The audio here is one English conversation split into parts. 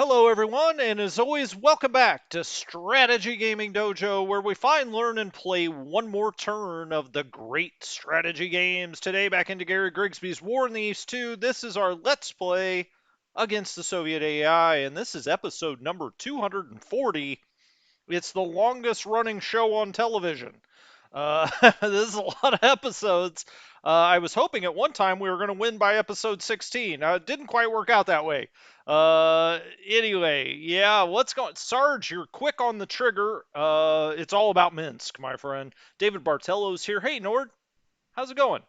Hello, everyone, and as always, welcome back to Strategy Gaming Dojo, where we find, learn, and play one more turn of the great strategy games. Today, back into Gary Grigsby's War in the East 2. This is our Let's Play against the Soviet AI, and this is episode number 240. It's the longest running show on television. This is a lot of episodes. I was hoping at one time we were going to win by episode 16. It didn't quite work out that way. Anyway, yeah, what's going? Sarge, you're quick on the trigger. It's all about Minsk, my friend. David Bartello's here. Hey, Nord, how's it going?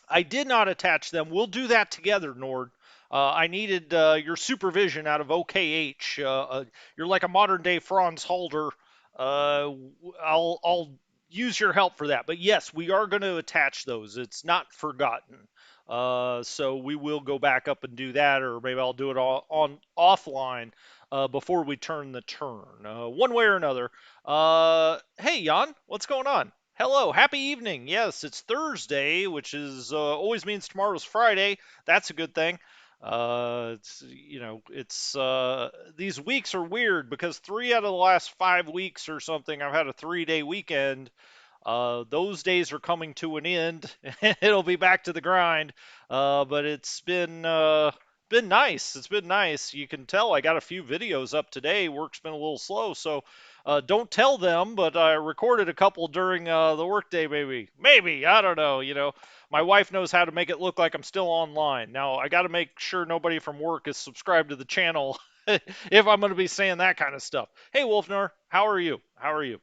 I did not attach them. We'll do that together, Nord. I needed your supervision out of OKH. You're like a modern day Franz Halder. I'll use your help for that. But yes, we are going to attach those. It's not forgotten. So we will go back up and do that, or maybe I'll do it all on offline before we turn the turn, one way or another. Hey, Jan, what's going on? Hello, happy evening. Yes, it's Thursday, which is always means tomorrow's Friday. That's a good thing. It's these weeks are weird because 3 out of the last 5 weeks or something, I've had a 3-day weekend. Those days are coming to an end. It'll be back to the grind. But it's been nice. It's been nice. You can tell I got a few videos up today. Work's been a little slow, so don't tell them. But I recorded a couple during the workday. Maybe I don't know. My wife knows how to make it look like I'm still online. Now I got to make sure nobody from work is subscribed to the channel if I'm going to be saying that kind of stuff. Hey, Wolfner, how are you? How are you?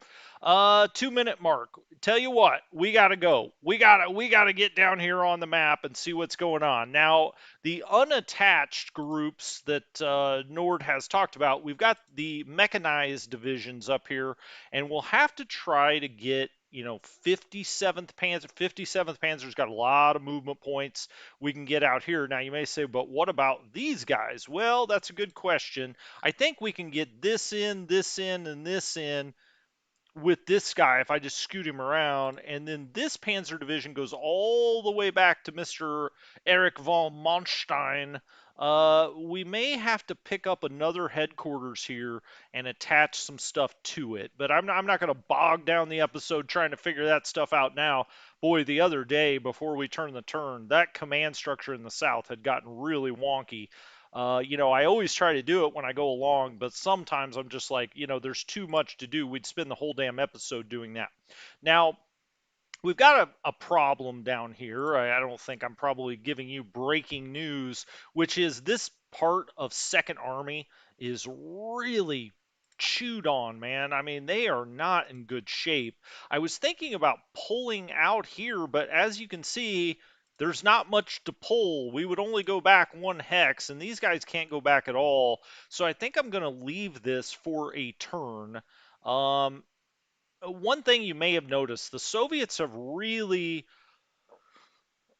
2 minute mark. Tell you what, we gotta go. We gotta get down here on the map and see what's going on. Now, the unattached groups that Nord has talked about, we've got the mechanized divisions up here, and we'll have to try to get 57th Panzer. 57th Panzer's got a lot of movement points we can get out here. Now, you may say, but what about these guys? Well, that's a good question. I think we can get this in, and this in with this guy if I just scoot him around. And then this Panzer division goes all the way back to Mr. Erich von Manstein. We may have to pick up another headquarters here and attach some stuff to it, but I'm not going to bog down the episode trying to figure that stuff out now. Boy, the other day before we turned the turn, that command structure in the south had gotten really wonky. I always try to do it when I go along, but sometimes I'm just like, there's too much to do. We'd spend the whole damn episode doing that. Now, we've got a problem down here. I don't think I'm probably giving you breaking news, which is this part of Second Army is really chewed on, man. I mean, they are not in good shape. I was thinking about pulling out here, but as you can see, there's not much to pull. We would only go back one hex, and these guys can't go back at all. So I think I'm going to leave this for a turn. Um, One thing you may have noticed, the Soviets have really,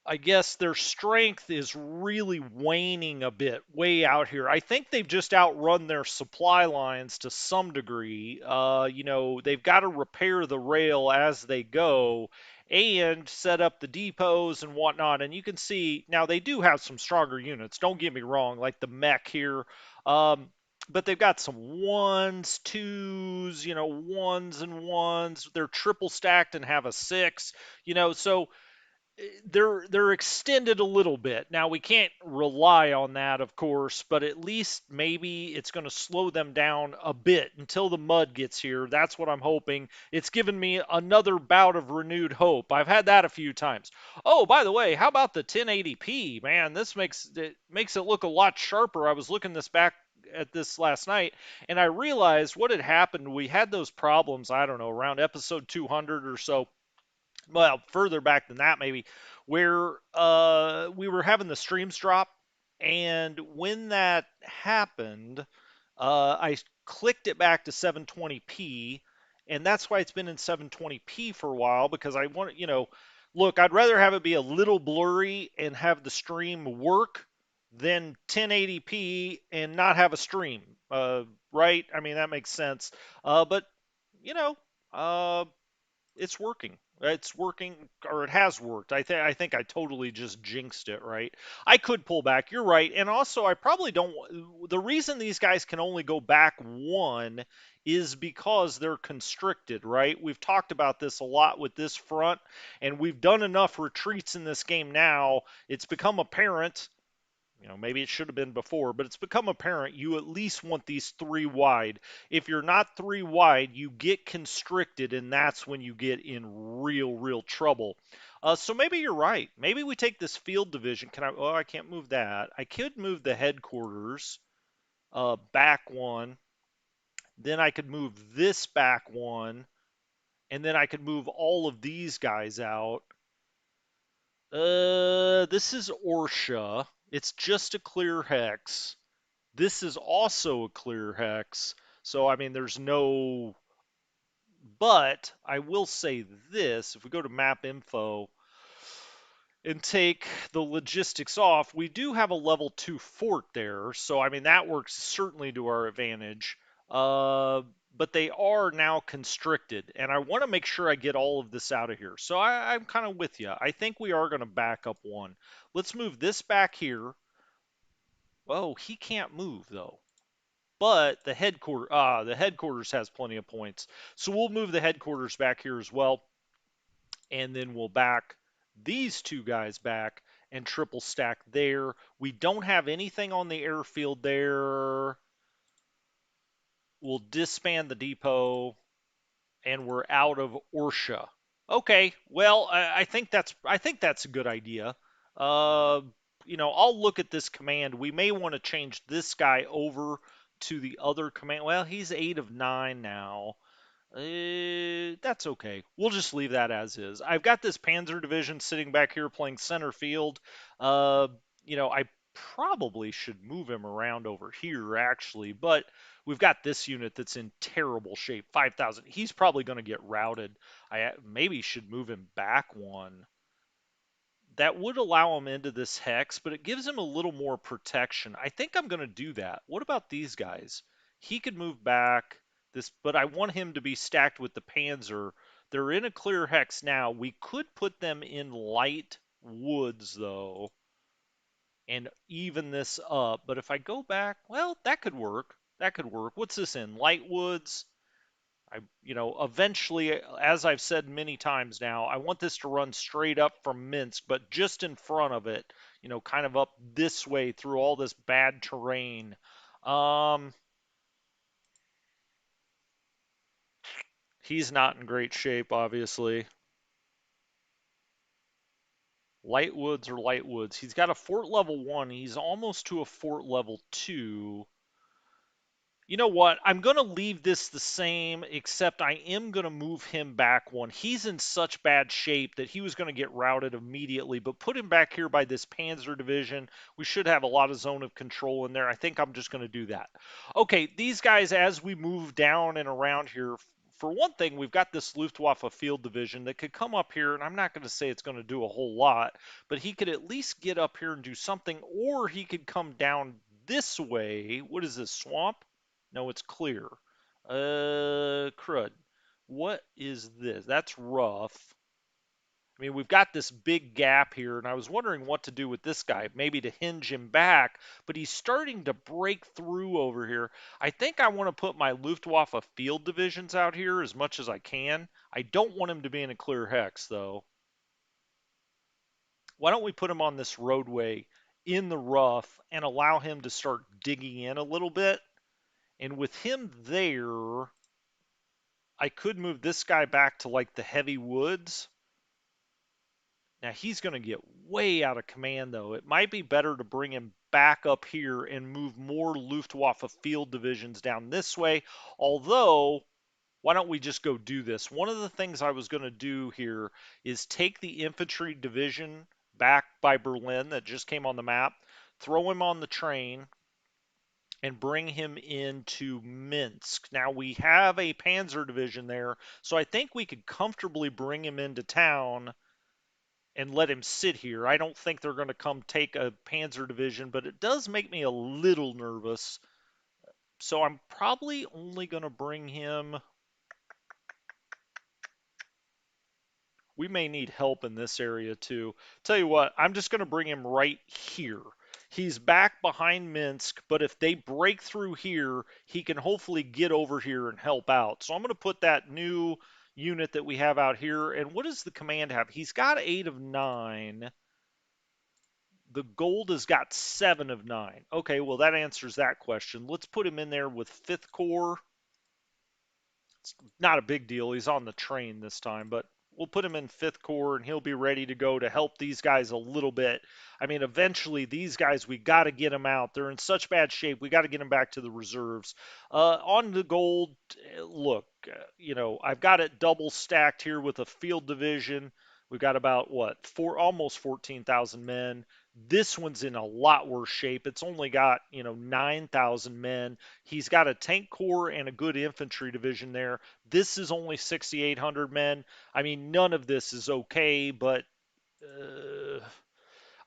I guess their strength is really waning a bit way out here. I think they've just outrun their supply lines to some degree. They've got to repair the rail as they go and set up the depots and whatnot. And you can see now they do have some stronger units. Don't get me wrong, like the mech here. But they've got some ones, twos, ones and ones. They're triple stacked and have a six, so they're extended a little bit. Now we can't rely on that, of course, but at least maybe it's going to slow them down a bit until the mud gets here. That's what I'm hoping. It's given me another bout of renewed hope. I've had that a few times. Oh, by the way, how about the 1080p? Man, this makes it look a lot sharper. I was looking this back at this last night and I realized what had happened. We had those problems, I don't know, around episode 200 or so, well, further back than that maybe, where we were having the streams drop, and when that happened, I clicked it back to 720p, and that's why it's been in 720p for a while, because I want, look, I'd rather have it be a little blurry and have the stream work than 1080p and not have a stream, right? I mean, that makes sense. But you know, uh, it's working. It's working, or it has worked. I think I totally just jinxed it, right? I could pull back. You're right. And also, I probably don't. The reason these guys can only go back one is because they're constricted, right? We've talked about this a lot with this front, and we've done enough retreats in this game now. It's become apparent, maybe it should have been before, but it's become apparent you at least want these three wide. If you're not three wide, you get constricted, and that's when you get in real, real trouble. So maybe you're right. Maybe we take this field division. Can I? Oh, I can't move that. I could move the headquarters back one. Then I could move this back one, and then I could move all of these guys out. This is Orsha. It's just a clear hex. This is also a clear hex. So, I mean, there's no. But I will say this, if we go to map info and take the logistics off, we do have a level 2 fort there. So, I mean, that works certainly to our advantage. Uh, but they are now constricted. And I want to make sure I get all of this out of here. So I'm kind of with you. I think we are going to back up one. Let's move this back here. Oh, he can't move, though. But the headquarters has plenty of points. So we'll move the headquarters back here as well, and then we'll back these two guys back and triple stack there. We don't have anything on the airfield there. We'll disband the depot, and we're out of Orsha. Okay, well, I think that's a good idea. Uh, I'll look at this command. We may want to change this guy over to the other command. Well, he's 8 of 9 now. That's okay. We'll just leave that as is. I've got this Panzer division sitting back here playing center field. Uh, I probably should move him around over here actually, but we've got this unit that's in terrible shape. 5,000. He's probably going to get routed. I maybe should move him back one. That would allow him into this hex, but it gives him a little more protection. I think I'm going to do that. What about these guys? He could move back this, but I want him to be stacked with the Panzer. They're in a clear hex now. We could put them in light woods though and even this up. But if I go back, well, that could work. That could work. What's this in? Light woods. Eventually, as I've said many times now, I want this to run straight up from Minsk, but just in front of it, kind of up this way through all this bad terrain. Um, he's not in great shape, obviously. Light woods or light woods. He's got a fort level 1. He's almost to a fort level 2. You know what? I'm going to leave this the same, except I am going to move him back one. He's in such bad shape that he was going to get routed immediately, but put him back here by this Panzer division. We should have a lot of zone of control in there. I think I'm just going to do that. Okay, these guys, as we move down and around here, for one thing, we've got this Luftwaffe field division that could come up here, and I'm not going to say it's going to do a whole lot, but he could at least get up here and do something, or he could come down this way. What is this, swamp? No, it's clear. Crud. What is this? That's rough. I mean, we've got this big gap here, and I was wondering what to do with this guy. Maybe to hinge him back, but he's starting to break through over here. I think I want to put my Luftwaffe field divisions out here as much as I can. I don't want him to be in a clear hex, though. Why don't we put him on this roadway in the rough and allow him to start digging in a little bit? And with him there, I could move this guy back to like the heavy woods. Now he's going to get way out of command though. It might be better to bring him back up here and move more Luftwaffe field divisions down this way. Although, why don't we just go do this? One of the things I was going to do here is take the infantry division back by Berlin that just came on the map, throw him on the train, and bring him into Minsk. Now we have a panzer division there, so I think we could comfortably bring him into town and let him sit here. I don't think they're going to come take a panzer division, but it does make me a little nervous. So I'm probably only going to bring him. We may need help in this area too. Tell you what, I'm just going to bring him right here. He's back behind Minsk, but if they break through here, he can hopefully get over here and help out. So I'm going to put that new unit that we have out here. And what does the command have? He's got 8 of 9. The gold has got 7 of 9. Okay, well, that answers that question. Let's put him in there with 5th Corps. It's not a big deal. He's on the train this time, but we'll put him in 5th Corps and he'll be ready to go to help these guys a little bit. I mean, eventually, these guys, we got to get them out. They're in such bad shape. We got to get them back to the reserves. On the gold, look, I've got it double stacked here with a field division. We've got about what, almost 14,000 men. This one's in a lot worse shape. It's only got, 9,000 men. He's got a tank corps and a good infantry division there. This is only 6,800 men. I mean, none of this is okay, but uh,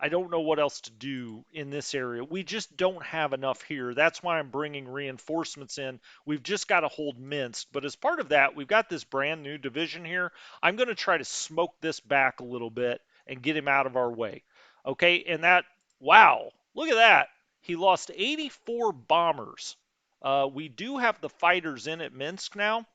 I don't know what else to do in this area. We just don't have enough here. That's why I'm bringing reinforcements in. We've just got to hold Minsk. But as part of that, we've got this brand new division here. I'm going to try to smoke this back a little bit and get him out of our way. Okay, and wow, look at that. He lost 84 bombers. We do have the fighters in at Minsk now.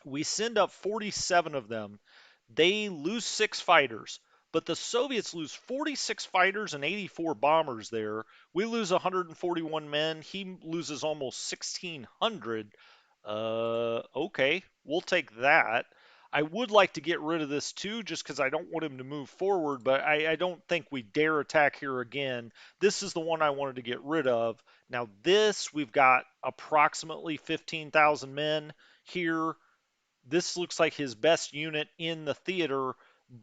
We send up 47 of them. They lose 6 fighters, but the Soviets lose 46 fighters and 84 bombers there. We lose 141 men. He loses almost 1,600. Okay, we'll take that. I would like to get rid of this too, just because I don't want him to move forward, but I don't think we dare attack here again. This is the one I wanted to get rid of. Now, this, we've got approximately 15,000 men here. This looks like his best unit in the theater.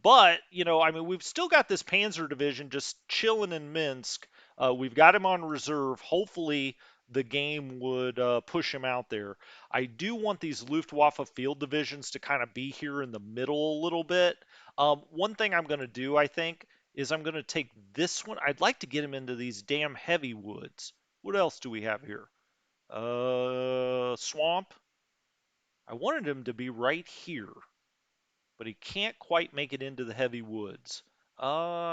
But, I mean, we've still got this Panzer division just chilling in Minsk. We've got him on reserve. Hopefully, the game would push him out there. I do want these Luftwaffe field divisions to kind of be here in the middle a little bit. One thing I'm going to do, I think, is I'm going to take this one. I'd like to get him into these damn heavy woods. What else do we have here? Swamp. I wanted him to be right here, but he can't quite make it into the heavy woods.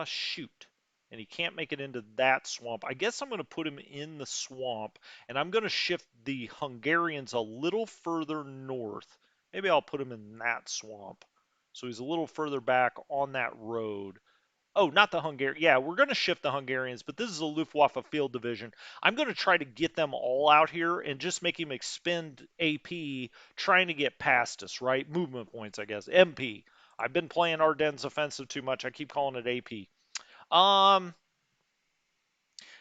Shoot. And he can't make it into that swamp. I guess I'm going to put him in the swamp, and I'm going to shift the Hungarians a little further north. Maybe I'll put him in that swamp. So he's a little further back on that road. Oh, not the Hungarian. Yeah, we're going to shift the Hungarians, but this is a Luftwaffe field division. I'm going to try to get them all out here and just make him expend AP trying to get past us, right? Movement points, I guess. MP. I've been playing Ardennes offensive too much. I keep calling it AP. Um,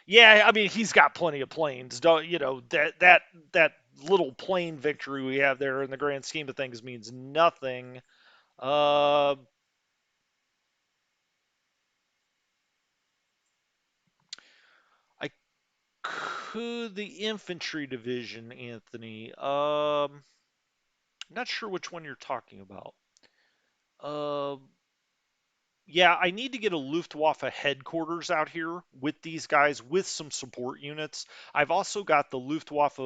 yeah, I mean he's got plenty of planes. Don't that little plane victory we have there in the grand scheme of things means nothing. Uh, I could the infantry division, Anthony. Not sure which one you're talking about. Um, yeah, I need to get a Luftwaffe headquarters out here with these guys with some support units. I've also got the Luftwaffe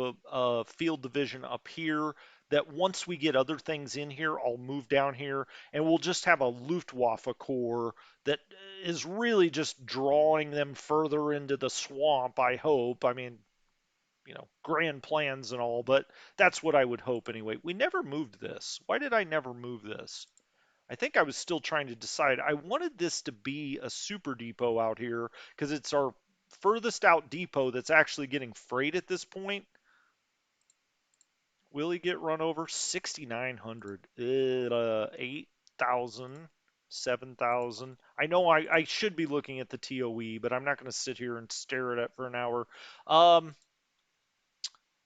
field division up here that once we get other things in here, I'll move down here and we'll just have a Luftwaffe corps that is really just drawing them further into the swamp, I hope. I mean, grand plans and all, but that's what I would hope anyway. We never moved this. Why did I never move this? I think I was still trying to decide. I wanted this to be a super depot out here because it's our furthest out depot that's actually getting freight at this point. Will he get run over? 6,900. 8,000. 7,000. I know I should be looking at the TOE, but I'm not going to sit here and stare at it for an hour. Um,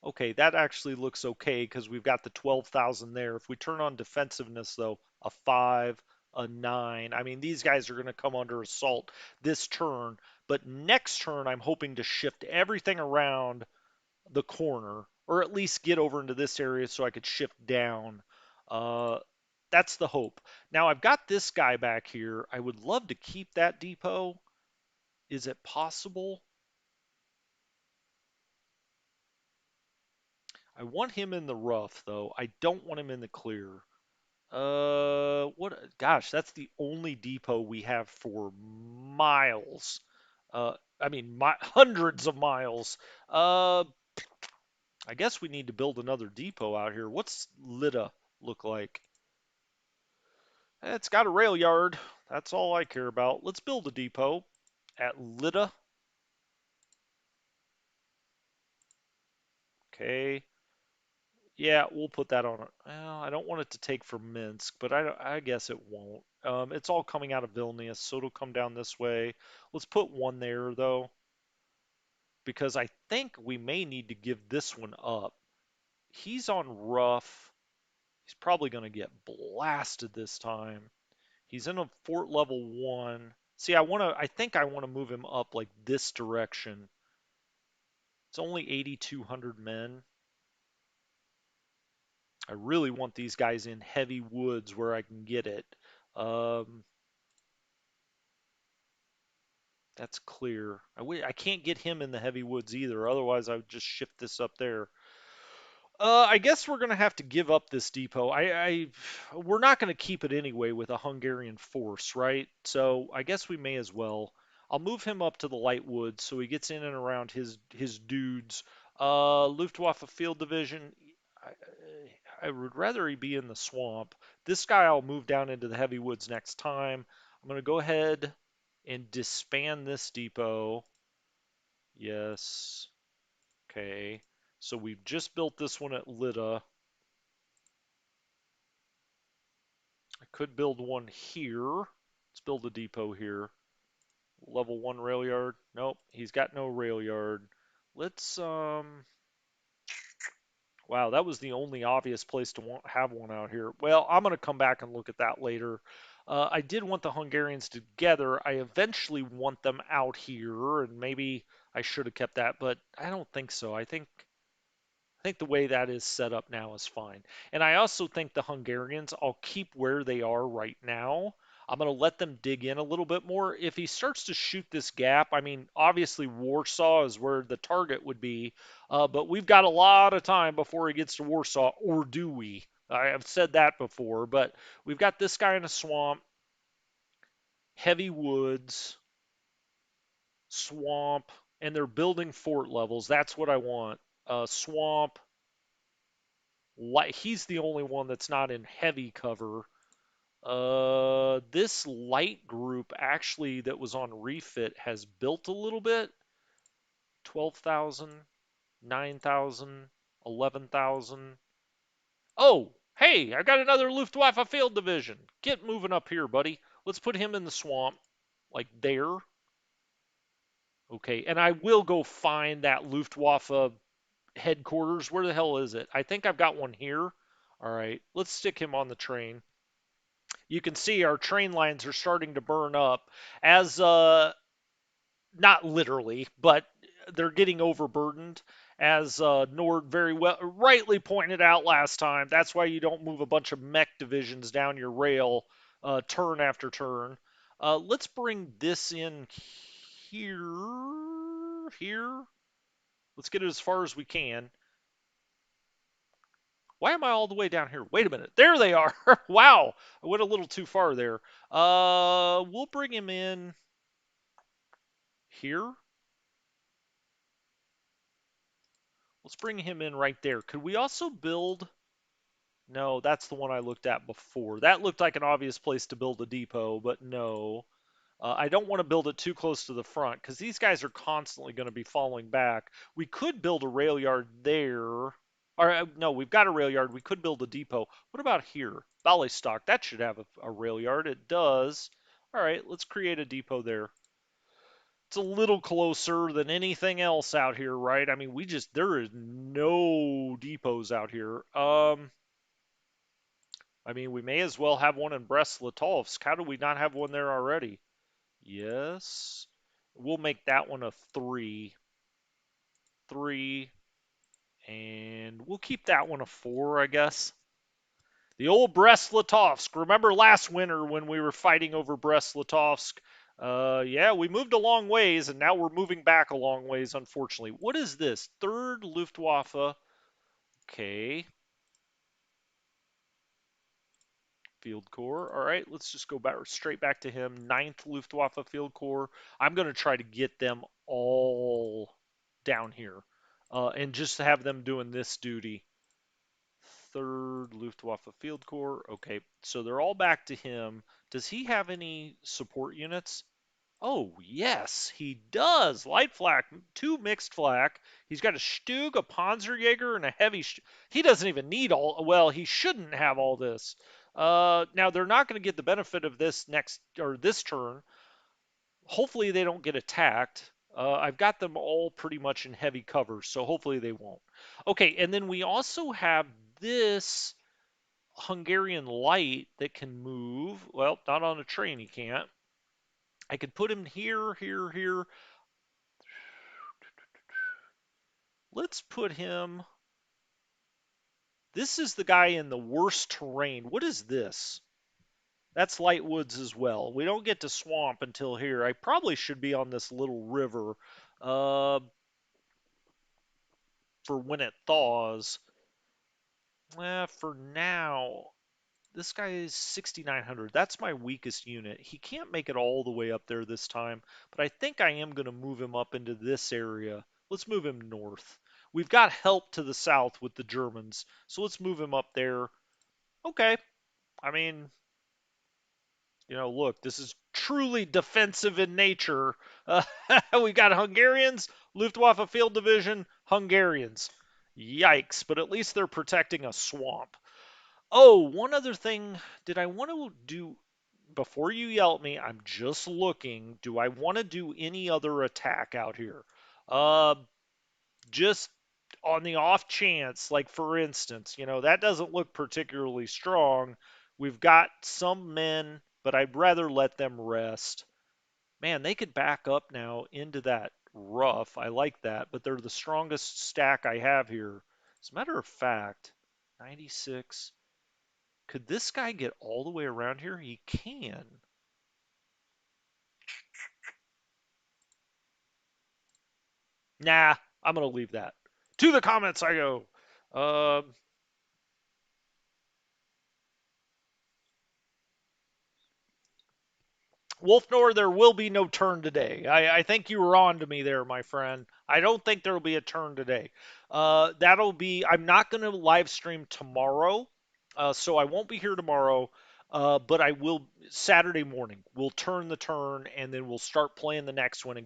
Okay, that actually looks okay because we've got the 12,000 there. If we turn on defensiveness, though, a 5, a 9. I mean, these guys are going to come under assault this turn. But next turn, I'm hoping to shift everything around the corner, or at least get over into this area so I could shift down. Uh, that's the hope. Now, I've got this guy back here. I would love to keep that depot. Is it possible? I want him in the rough, though. I don't want him in the clear. What? Gosh, that's the only depot we have for miles. I mean, hundreds of miles. Uh, I guess we need to build another depot out here. What's Lida look like? It's got a rail yard. That's all I care about. Let's build a depot at Lida. Okay. Yeah, we'll put that on it. Well, I don't want it to take from Minsk, but I guess it won't. It's all coming out of Vilnius, so it'll come down this way. Let's put one there, though, because I think we may need to give this one up. He's on rough. He's probably going to get blasted this time. He's in a fort level 1. See, I think I want to move him up like this direction. It's only 8,200 men. I really want these guys in heavy woods where I can get it. Um, that's clear. I can't get him in the heavy woods either. Otherwise, I would just shift this up there. I guess we're gonna have to give up this depot. We're not gonna keep it anyway with a Hungarian force, right? So I guess we may as well. I'll move him up to the light woods so he gets in and around his dudes. Luftwaffe Field Division. I would rather he be in the swamp. This guy I'll move down into the heavy woods next time. I'm gonna go ahead and disband this depot. Yes. Okay. So we've just built this one at Lida. I could build one here. Let's build a depot here. Level 1 rail yard. Nope, he's got no rail yard. Let's wow, that was the only obvious place to have one out here. Well, I'm going to come back and look at that later. I did want the Hungarians together. I eventually want them out here, and maybe I should have kept that, but I don't think so. I think the way that is set up now is fine. And I also think the Hungarians, I'll keep where they are right now. I'm going to let them dig in a little bit more. If he starts to shoot this gap, I mean, obviously Warsaw is where the target would be, but we've got a lot of time before he gets to Warsaw, or do we? I have said that before, but we've got this guy in a swamp, heavy woods, swamp, and they're building fort levels. That's what I want. Swamp, he's the only one that's not in heavy cover. This light group actually that was on refit has built a little bit. 12,000, 9,000, 11,000. Oh, hey, I got another Luftwaffe field division. Get moving up here, buddy. Let's put him in the swamp, like there. Okay, and I will go find that Luftwaffe headquarters. Where the hell is it? I think I've got one here. All right, let's stick him on the train. You can see our train lines are starting to burn up as not literally, but they're getting overburdened. As Nord very well rightly pointed out last time, that's why you don't move a bunch of mech divisions down your rail turn after turn. Let's bring this in here. Here. Let's get it as far as we can. Why am I all the way down here? Wait a minute. There they are. Wow. I went a little too far there. We'll bring him in here. Let's bring him in right there. Could we also build? No, that's the one I looked at before. That looked like an obvious place to build a depot, but no. I don't want to build it too close to the front because these guys are constantly going to be falling back. We could build a rail yard there. Or no, we've got a rail yard. We could build a depot. What about here? Ballystock. That should have a rail yard. It does. All right, let's create a depot there. It's a little closer than anything else out here, right? I mean, there is no depots out here. I mean, we may as well have one in Brest-Litovsk. How do we not have one there already? Yes. We'll make that one a 3. 3. And we'll keep that one a 4, I guess. The old Brest-Litovsk. Remember last winter when we were fighting over Brest-Litovsk? Yeah, we moved a long ways, and now we're moving back a long ways, unfortunately. What is this? 3rd Luftwaffe. Okay. Field Corps. All right, let's just go back straight back to him. Ninth Luftwaffe Field Corps. I'm going to try to get them all down here, and just have them doing this duty. Third Luftwaffe Field Corps. Okay, so they're all back to him. Does he have any support units? Oh, yes, he does. Light flak, two mixed flak. He's got a Stug, a Panzerjäger, and a heavy. He doesn't even need all. Well, he shouldn't have all this. Now they're not going to get the benefit of this next or this turn. Hopefully they don't get attacked. I've got them all pretty much in heavy cover, so hopefully they won't. Okay, and then we also have this Hungarian light that can move. Well, not on a train, he can't. I could put him here, here, here. Let's put him. This is the guy in the worst terrain. What is this? That's light woods as well. We don't get to swamp until here. I probably should be on this little river uh, for when it thaws. For now, this guy is 6,900. That's my weakest unit. He can't make it all the way up there this time, but I think I am going to move him up into this area. Let's move him north. We've got help to the south with the Germans, so let's move him up there. Okay. I mean, look, this is truly defensive in nature. We got Hungarians, Luftwaffe Field Division, Hungarians. Yikes, but at least they're protecting a swamp. Oh, one other thing. Did I want to do, before you yell at me, I'm just looking. Do I want to do any other attack out here? Uh, just on the off chance, like for instance, that doesn't look particularly strong. We've got some men, but I'd rather let them rest. Man, they could back up now into that rough. I like that, but they're the strongest stack I have here. As a matter of fact, 96. Could this guy get all the way around here? He can. Nah, I'm going to leave that. To the comments I go. Um, Wolfnor, there will be no turn today. I think you were on to me there, my friend. I don't think there will be a turn today. That'll be, I'm not going to live stream tomorrow, so I won't be here tomorrow, but I will Saturday morning. We'll turn the turn, and then we'll start playing the next one and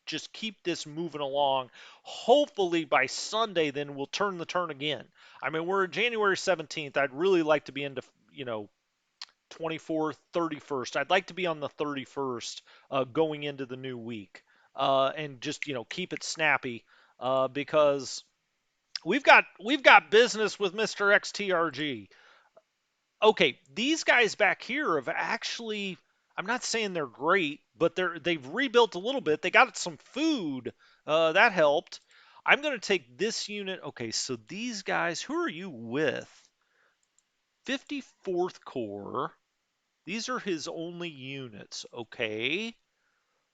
just keep this moving along. Hopefully by Sunday, then we'll turn the turn again. I mean, we're January 17th. I'd really like to be into, 24th, 31st. I'd like to be on the 31st going into the new week and just keep it snappy because we've got business with Mr. XTRG. Okay, these guys back here have actually. I'm not saying they're great, but they've rebuilt a little bit. They got some food that helped. I'm going to take this unit. Okay, so these guys, who are you with? 54th Corps. These are his only units, okay?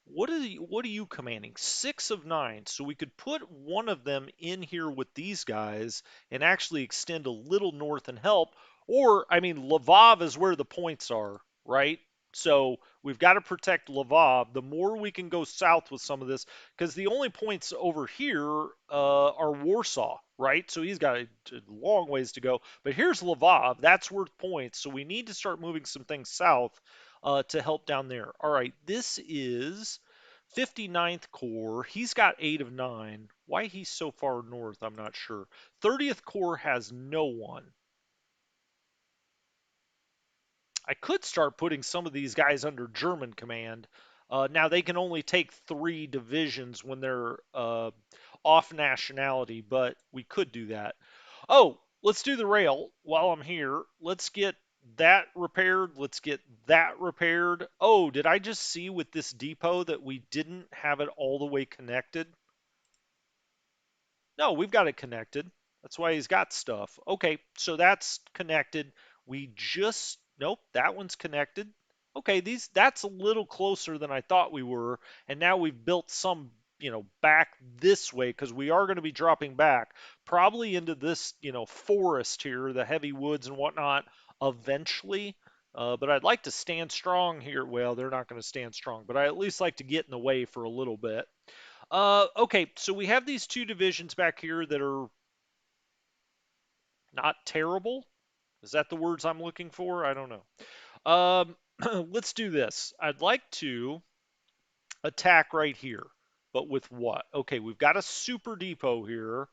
What are you commanding? 6 of 9. So we could put one of them in here with these guys and actually extend a little north and help. Or, I mean, Lvov is where the points are, right? So we've got to protect Lvov. The more we can go south with some of this, because the only points over here are Warsaw, right? So he's got a long ways to go. But here's Lvov. That's worth points. So we need to start moving some things south to help down there. All right, this is 59th Corps. He's got 8 of 9. Why he's so far north, I'm not sure. 30th Corps has no one. I could start putting some of these guys under German command. Now they can only take 3 divisions when they're off nationality, but we could do that. Oh, let's do the rail while I'm here. Let's get that repaired. Let's get that repaired. Oh, did I just see with this depot that we didn't have it all the way connected? No, we've got it connected. That's why he's got stuff. Okay, so that's connected. We just, nope, that one's connected. Okay, that's a little closer than I thought we were. And now we've built some, back this way because we are going to be dropping back probably into this, forest here, the heavy woods and whatnot eventually. But I'd like to stand strong here. Well, they're not going to stand strong, but I at least like to get in the way for a little bit. Okay, so we have these two divisions back here that are not terrible. Is that the words I'm looking for? I don't know. Let's do this. I'd like to attack right here, but with what? Okay, we've got a super depot here.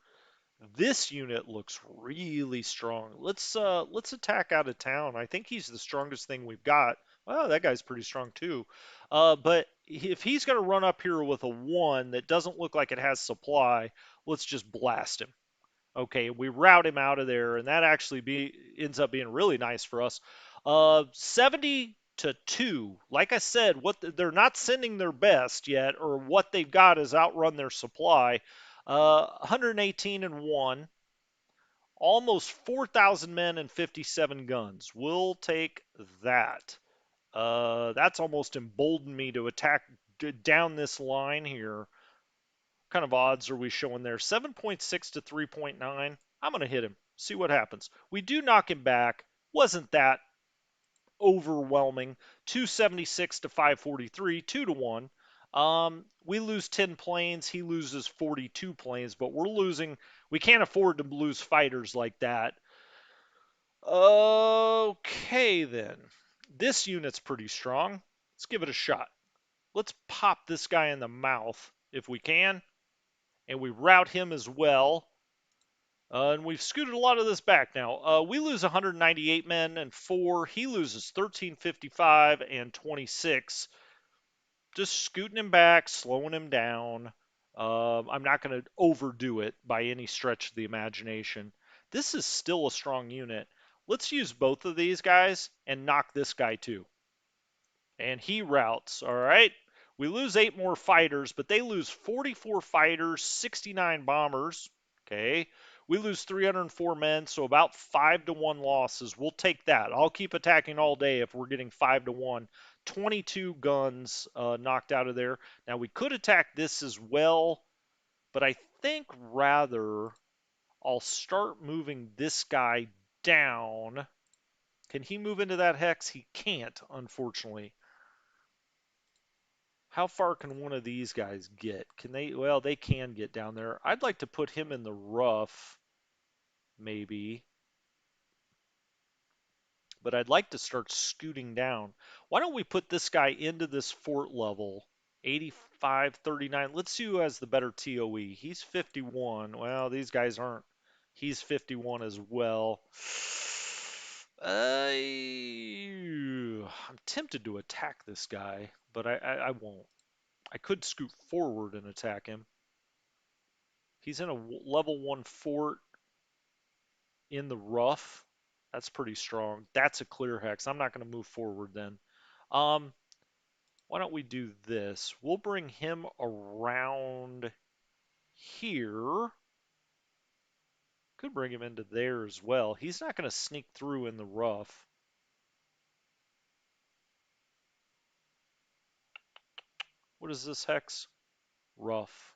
This unit looks really strong. Let's attack out of town. I think he's the strongest thing we've got. Well, that guy's pretty strong too. But if he's going to run up here with a 1 that doesn't look like it has supply, let's just blast him. Okay, we route him out of there, and that actually ends up being really nice for us. 70 to 2. Like I said, they're not sending their best yet, or what they've got is outrun their supply. 118 and 1, almost 4,000 men and 57 guns. We'll take that. That's almost emboldened me to attack down this line here. What kind of odds are we showing there? 7.6 to 3.9. I'm going to hit him. See what happens. We do knock him back. Wasn't that overwhelming? 276 to 543, 2 to 1. We lose 10 planes. He loses 42 planes, but we're losing. We can't afford to lose fighters like that. Okay, then. This unit's pretty strong. Let's give it a shot. Let's pop this guy in the mouth if we can. And we route him as well. And we've scooted a lot of this back now. We lose 198 men and 4. He loses 1355 and 26. Just scooting him back, slowing him down. I'm not going to overdo it by any stretch of the imagination. This is still a strong unit. Let's use both of these guys and knock this guy too. And he routes. All right. We lose 8 more fighters, but they lose 44 fighters, 69 bombers. Okay. We lose 304 men, so about 5 to 1 losses. We'll take that. I'll keep attacking all day if we're getting 5 to 1. 22 guns knocked out of there. Now we could attack this as well, but I think rather I'll start moving this guy down. Can he move into that hex? He can't, unfortunately. How far can one of these guys get? Can they? Well, they can get down there. I'd like to put him in the rough, maybe. But I'd like to start scooting down. Why don't we put this guy into this fort level? 85, 39. Let's see who has the better TOE. He's 51. Well, these guys aren't. He's 51 as well. I'm tempted to attack this guy, but I won't. I could scoot forward and attack him. He's in a level 1 fort in the rough. That's pretty strong. That's a clear hex. I'm not going to move forward then. Um, why don't we do this? We'll bring him around here. Could bring him into there as well. He's not going to sneak through in the rough. What is this hex? Rough.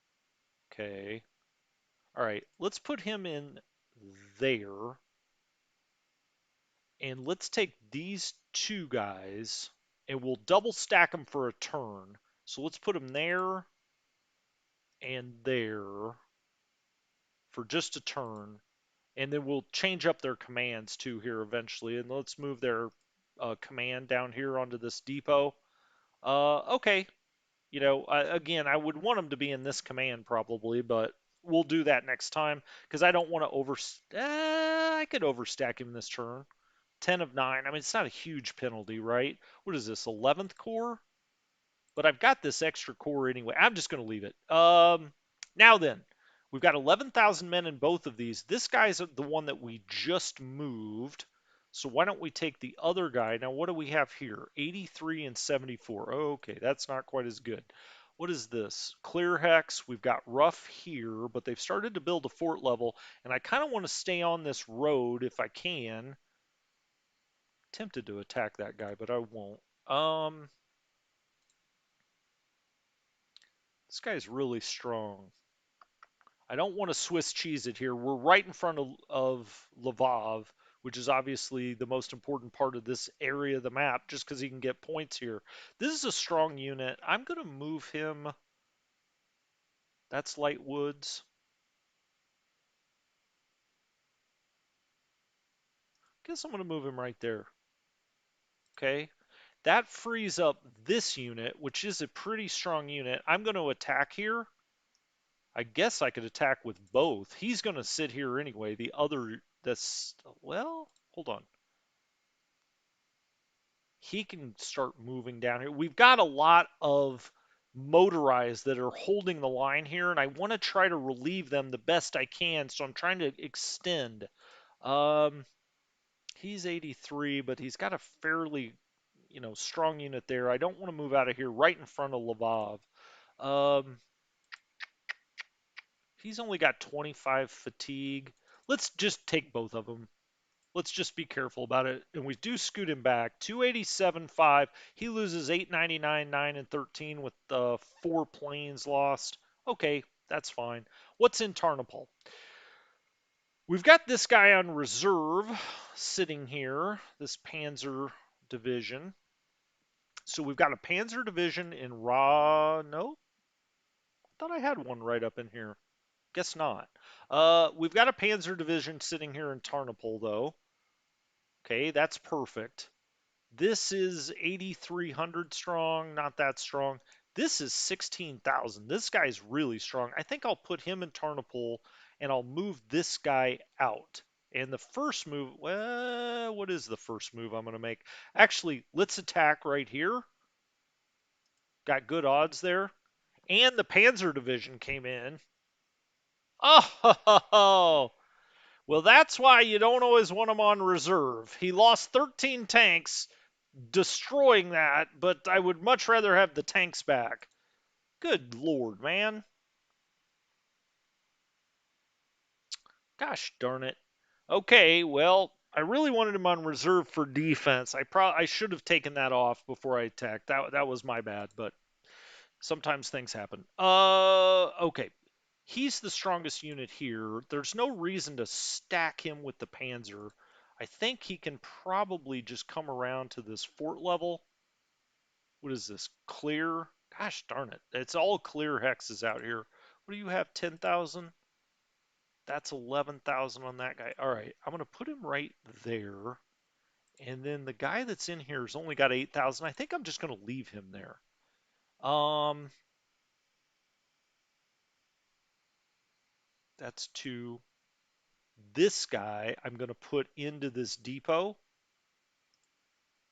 Okay. All right. Let's put him in there. And let's take these two guys and we'll double stack them for a turn. So let's put them there and there for just a turn. And then we'll change up their commands too here eventually. And let's move their command down here onto this depot. Okay. You know, again, I would want them to be in this command probably, but we'll do that next time because I don't want to I could overstack him this turn. 10 of 9. I mean, it's not a huge penalty, right? What is this, 11th core? But I've got this extra core anyway. I'm just going to leave it. Now then, we've got 11,000 men in both of these. This guy's the one that we just moved. So why don't we take the other guy? Now, what do we have here? 83 and 74. Okay, that's not quite as good. What is this? Clear hex. We've got rough here, but they've started to build a fort level, and I kind of want to stay on this road if I can. Tempted to attack that guy, but I won't. This guy's really strong. I don't want to Swiss cheese it here. We're right in front of Lvov, which is obviously the most important part of this area of the map, just because he can get points here. This is a strong unit. I'm going to move him. That's light woods. Guess I'm going to move him right there. Okay. That frees up this unit, which is a pretty strong unit. I'm going to attack here. I guess I could attack with both. He's going to sit here anyway. The other, that's, well, hold on. He can start moving down here. We've got a lot of motorized that are holding the line here, and I want to try to relieve them the best I can, so I'm trying to extend. Um, he's 83, but he's got a fairly, strong unit there. I don't want to move out of here right in front of Lvov. Um, he's only got 25 fatigue. Let's just take both of them. Let's just be careful about it. And we do scoot him back. 287.5. He loses 899, 9, and 13 with 4 planes lost. Okay, that's fine. What's in Tarnopol? We've got this guy on reserve sitting here, this Panzer division. So we've got a Panzer division in Ra. No, I thought I had one right up in here. Guess not. We've got a Panzer division sitting here in Tarnopol, though. Okay, that's perfect. This is 8,300 strong, not that strong. This is 16,000. This guy's really strong. I think I'll put him in Tarnopol and I'll move this guy out. And the first move, well, what is the first move I'm going to make? Actually, let's attack right here. Got good odds there. And the Panzer Division came in. Oh, well, that's why you don't always want him on reserve. He lost 13 tanks destroying that, but I would much rather have the tanks back. Good lord, man. Gosh darn it. Okay, well, I really wanted him on reserve for defense. I should have taken that off before I attacked. That was my bad, but sometimes things happen. Okay. He's the strongest unit here. There's no reason to stack him with the Panzer. I think he can probably just come around to this fort level. What is this? Clear? Gosh darn it. It's all clear hexes out here. What do you have? 10,000? That's 11,000 on that guy. All right. I'm going to put him right there. And then the guy that's in here has only got 8,000. I think I'm just going to leave him there. Um, that's two. This guy I'm going to put into this depot.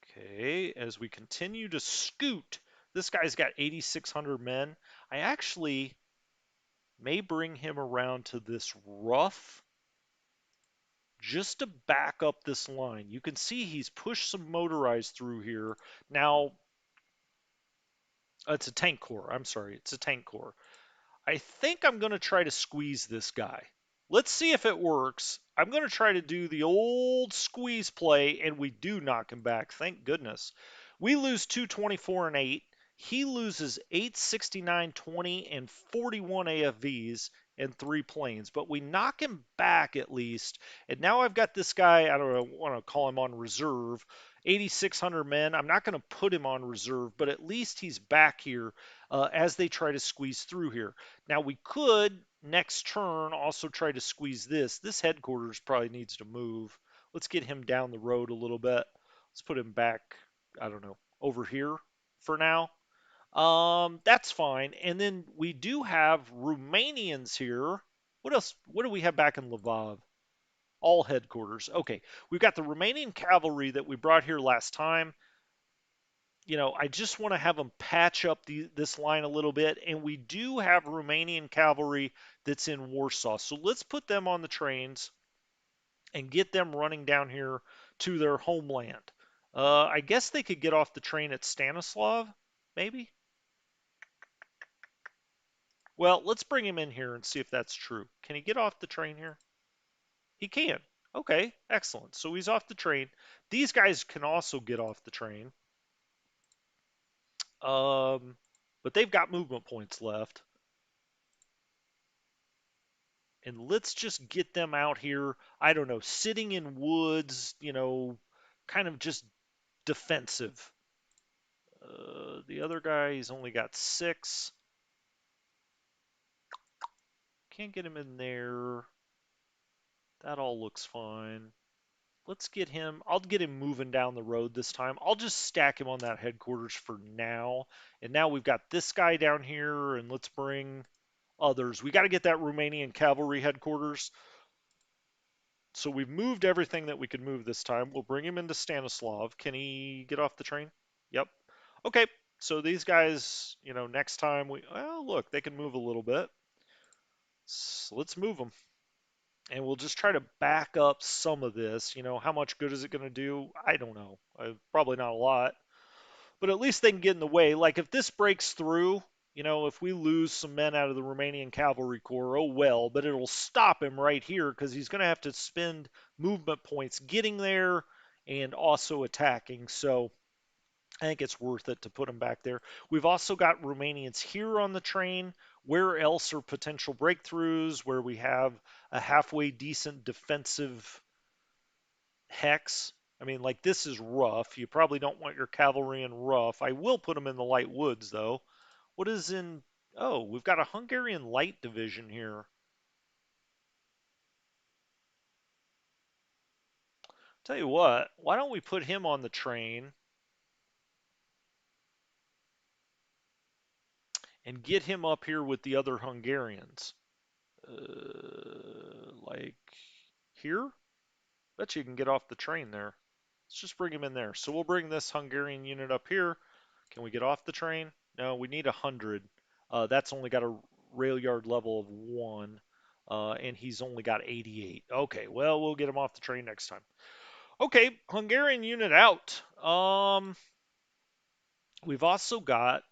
Okay. As we continue to scoot, this guy's got 8,600 men. I actually may bring him around to this rough just to back up this line. You can see he's pushed some motorized through here. Now, it's a tank corps. I'm sorry, it's a tank corps. I think I'm going to try to squeeze this guy. Let's see if it works. I'm going to try to do the old squeeze play, and we do knock him back. Thank goodness. We lose 224 and 8. He loses 869, 20, and 41 AFVs and 3 planes, but we knock him back at least. And now I've got this guy, I don't know, want to call him on reserve, 8,600 men. I'm not going to put him on reserve, but at least he's back here as they try to squeeze through here. Now we could next turn also try to squeeze this. This headquarters probably needs to move. Let's get him down the road a little bit. Let's put him back, I don't know, over here for now. That's fine. And then we do have Romanians here. What else? What do we have back in Lvov? All headquarters. Okay, we've got the Romanian cavalry that we brought here last time. I just want to have them patch up this line a little bit. And we do have Romanian cavalry that's in Warsaw. So let's put them on the trains and get them running down here to their homeland. I guess they could get off the train at Stanislav, maybe? Well, let's bring him in here and see if that's true. Can he get off the train here? He can. Okay, excellent. So he's off the train. These guys can also get off the train. But they've got movement points left. and let's just get them out here. I don't know, sitting in woods, kind of just defensive. The other guy, he's only got 6. Can't get him in there. That all looks fine. Let's get him. I'll get him moving down the road this time. I'll just stack him on that headquarters for now. And now we've got this guy down here, and let's bring others. We got to get that Romanian cavalry headquarters. So we've moved everything that we could move this time. We'll bring him into Stanislav. Can he get off the train? Yep. Okay. So these guys, next time well, look, they can move a little bit. So let's move them. And we'll just try to back up some of this. How much good is it going to do? I don't know. Probably not a lot. But at least they can get in the way. Like if this breaks through, if we lose some men out of the Romanian cavalry corps, oh well, but it'll stop him right here because he's going to have to spend movement points getting there and also attacking. So I think it's worth it to put him back there. We've also got Romanians here on the train. Where else are potential breakthroughs where we have a halfway decent defensive hex? I mean, like this is rough. You probably don't want your cavalry in rough. I will put them in the light woods, though. What is in... Oh, we've got a Hungarian light division here. Tell you what, why don't we put him on the train and get him up here with the other Hungarians? Like here? Bet you can get off the train there. Let's just bring him in there. So we'll bring this Hungarian unit up here. Can we get off the train? No, we need 100. That's only got a rail yard level of 1. And he's only got 88. Okay, well, we'll get him off the train next time. Okay, Hungarian unit out. We've also got...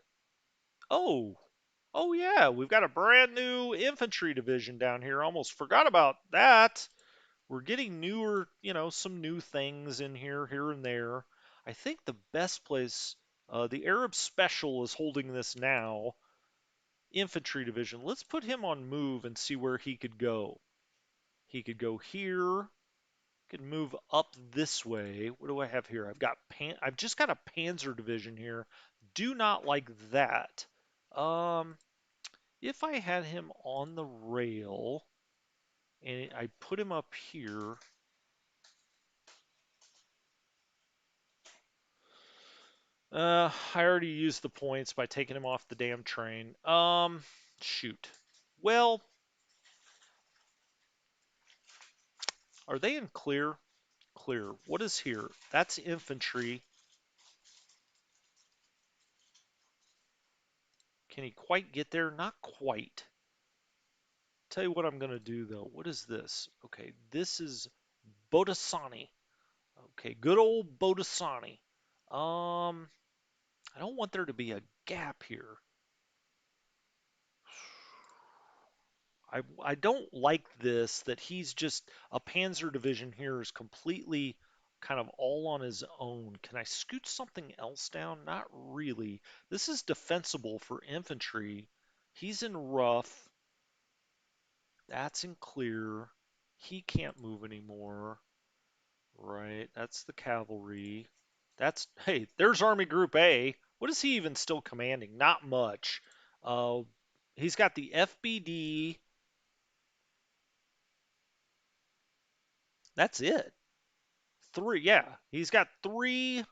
Oh, oh yeah, we've got a brand new infantry division down here. Almost forgot about that. We're getting newer, some new things in here and there. I think the best place, the Arab Special is holding this now. Infantry division. Let's put him on move and see where he could go. He could go here. Could move up this way. What do I have here? I've just got a Panzer division here. Do not like that. If I had him on the rail and I put him up here, I already used the points by taking him off the damn train. Shoot. Well, are they in clear? Clear. What is here? That's infantry. Can he quite get there? Not quite. Tell you what I'm going to do, though. What is this? Okay, this is Bodasani. Okay, good old Bodasani. I don't want there to be a gap here. I don't like this, that he's just a Panzer division here is completely kind of all on his own. Can I scoot something else down? Not really. This is defensible for infantry. He's in rough. That's in clear. He can't move anymore. Right, that's the cavalry. Hey, there's Army Group A. What is he even still commanding? Not much. Uh, he's got the FBD. That's it. 3, yeah. He's got 3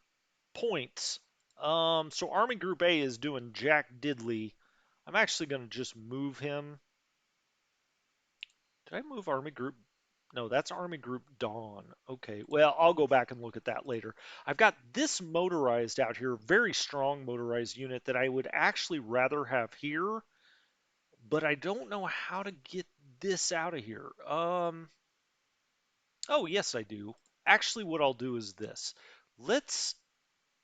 points. So Army Group A is doing Jack Diddley. I'm actually going to just move him. Did I move Army Group? No, that's Army Group Dawn. Okay, well, I'll go back and look at that later. I've got this motorized out here, very strong motorized unit that I would actually rather have here, but I don't know how to get this out of here. Oh, yes, I do. Actually, what I'll do is this. Let's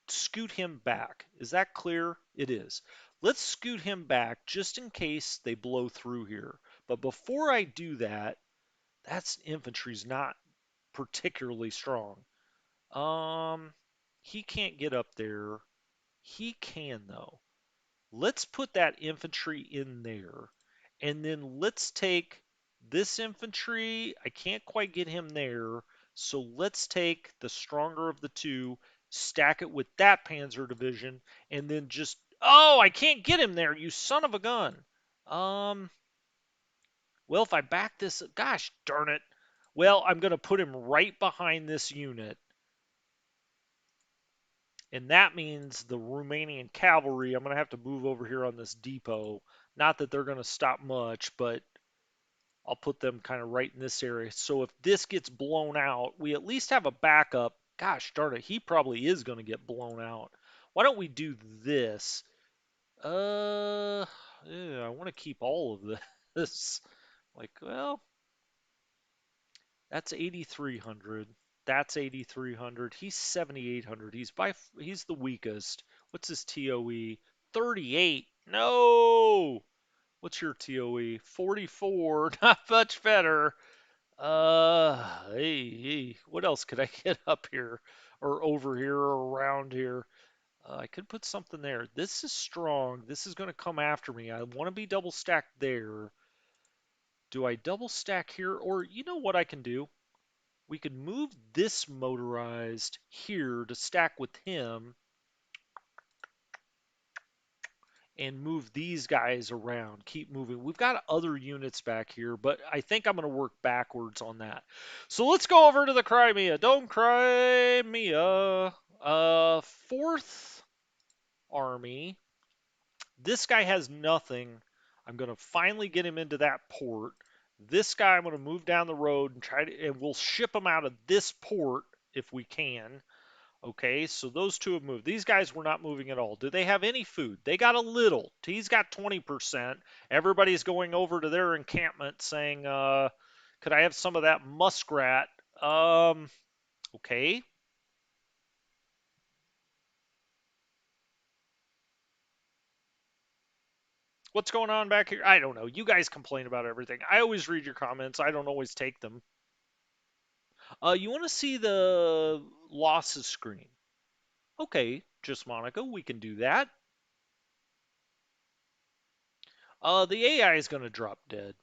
scoot him back. Is that clear? It is. Let's scoot him back just in case they blow through here. But before I do that, that's infantry's not particularly strong. He can't get up there. He can though. Let's put that infantry in there, and then let's take This infantry, I can't quite get him there. So let's take the stronger of the two, stack it with that Panzer division, and then just. Oh, I can't get him there, you son of a gun. Um, well, if I back this, gosh darn it. Well, I'm going to put him right behind this unit. And that means the Romanian cavalry, I'm going to have to move over here on this depot. Not that they're going to stop much, but I'll put them kind of right in this area. So if this gets blown out, we at least have a backup. Gosh darn it, he probably is going to get blown out. Why don't we do this? Yeah, I want to keep all of this. Like, well, that's 8,300. That's 8,300. He's 7,800. He's the weakest. What's his TOE? 38. No. What's your TOE? 44. Not much better. Hey, what else could I get up here or over here or around here? I could put something there. This is strong. This is going to come after me. I want to be double stacked there. Do I double stack here? Or you know what I can do? We could move this motorized here to stack with him and move these guys around. Keep moving. We've got other units back here, but I think I'm going to work backwards on that. So let's go over to the Crimea. Don't Crimea. Fourth Army. This guy has nothing. I'm going to finally get him into that port. This guy I'm going to move down the road and and we'll ship him out of this port if we can. Okay, so those two have moved. These guys were not moving at all. Do they have any food? They got a little. He's got 20%. Everybody's going over to their encampment saying, could I have some of that muskrat? Okay. What's going on back here? I don't know. You guys complain about everything. I always read your comments. I don't always take them. You want to see the losses screen? Okay, just Monica, we can do that. The AI is going to drop dead.